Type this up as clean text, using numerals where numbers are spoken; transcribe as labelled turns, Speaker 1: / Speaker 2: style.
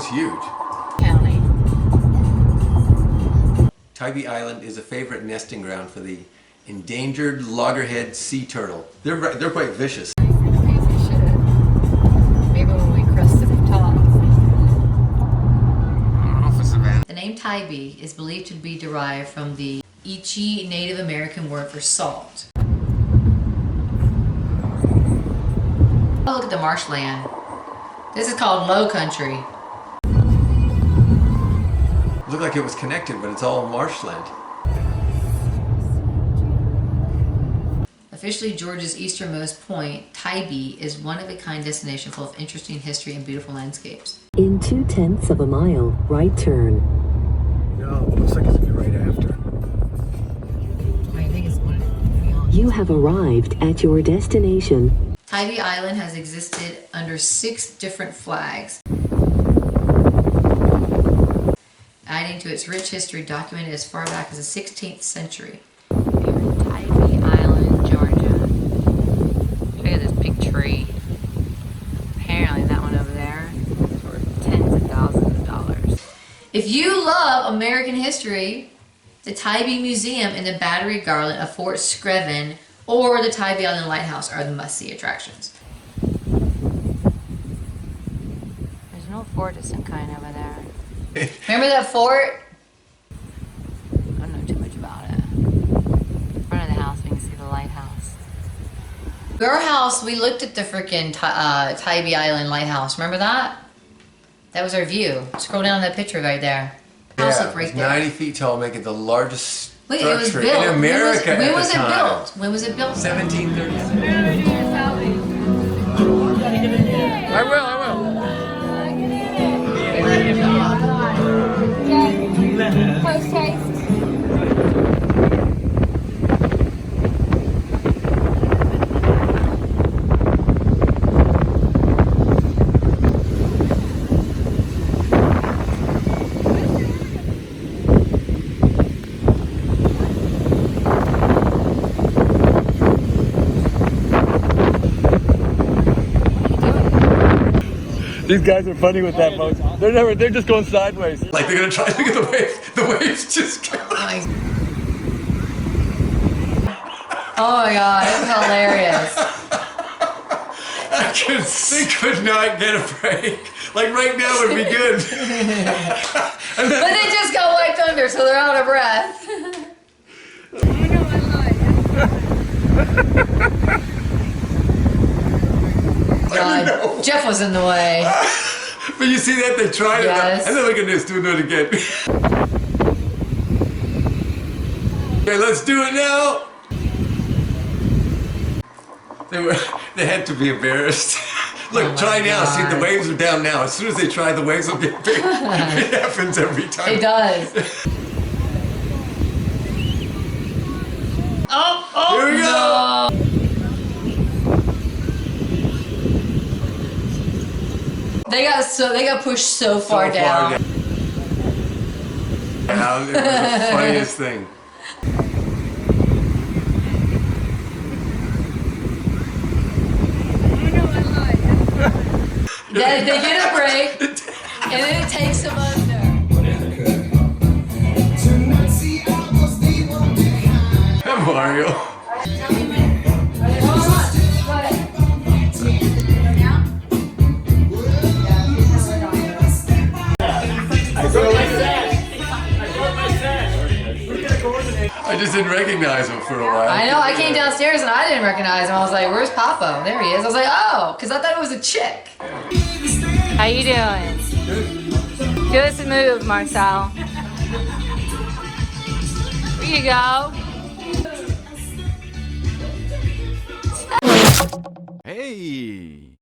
Speaker 1: island's huge.
Speaker 2: County.
Speaker 1: Tybee Island is a favorite nesting ground for the endangered loggerhead sea turtle. They're quite vicious.
Speaker 2: Maybe we should. Maybe when we crest to the top.
Speaker 1: I don't know for Savannah.
Speaker 3: The name Tybee is believed to be derived from the Ichi Native American word for salt. Oh, look at the marshland. This is called low country.
Speaker 1: Looked like it was connected, but it's all marshland.
Speaker 3: Officially Georgia's easternmost point, Tybee is one-of-a-kind destination full of interesting history and beautiful landscapes.
Speaker 4: In 2/10 of a mile, right turn.
Speaker 1: No, it looks like it's right after.
Speaker 3: I think it's one.
Speaker 4: You have arrived at your destination.
Speaker 3: Tybee Island has existed under 6 different flags, adding to its rich history documented as far back as the 16th century.
Speaker 2: We're in Tybee Island, Georgia. Look at this big tree. Apparently that one over there is worth tens of thousands of dollars.
Speaker 3: If you love American history, the Tybee Museum and the Battery Garland of Fort Screven or the Tybee Island Lighthouse are the must-see attractions.
Speaker 2: There's no fort of some kind over there.
Speaker 3: Remember that fort?
Speaker 2: I don't know too much about it. In front of the house we can see the lighthouse.
Speaker 3: Our house, we looked at the freaking Tybee Island Lighthouse. Remember that? That was our view. Scroll down to that picture right there. House
Speaker 1: Yeah,
Speaker 3: looked right
Speaker 1: it's
Speaker 3: there.
Speaker 1: 90 feet tall, making it the largest
Speaker 3: Wait, it was
Speaker 1: structure
Speaker 3: built.
Speaker 1: in America
Speaker 3: when was
Speaker 1: at the
Speaker 3: it
Speaker 1: time.
Speaker 3: built? When was it built?
Speaker 1: 1737. I will.
Speaker 2: Post haste.
Speaker 5: These guys are funny with that boat. They're just going sideways.
Speaker 1: Like they're gonna try. Look at the waves. The waves just go.
Speaker 3: Oh my god, it's hilarious.
Speaker 1: They could not get a break. Like right now would be good.
Speaker 3: But they just got wiped under, so they're out of breath. God, Jeff was in the way.
Speaker 1: But you see that? They tried
Speaker 3: Yes.
Speaker 1: it. And then look at this. Do it again. Okay, let's do it now. They had to be embarrassed. Look,
Speaker 3: Oh
Speaker 1: try
Speaker 3: my
Speaker 1: now. See, the
Speaker 3: God.
Speaker 1: waves are down now. As soon as they try, the waves will get big. It happens every time.
Speaker 3: It does. Oh,
Speaker 1: Here we go.
Speaker 3: no. They got pushed so far down.
Speaker 1: Yeah, it was the funniest thing.
Speaker 3: They get a break, and then it takes them under.
Speaker 1: Mario. I just didn't recognize him for a while.
Speaker 3: I know, I came downstairs and I didn't recognize him. I was like, where's Papa? There he is. I was like, oh, because I thought it was a chick.
Speaker 2: How you doing? Do us a move, Marcel. There you go.
Speaker 6: Hey!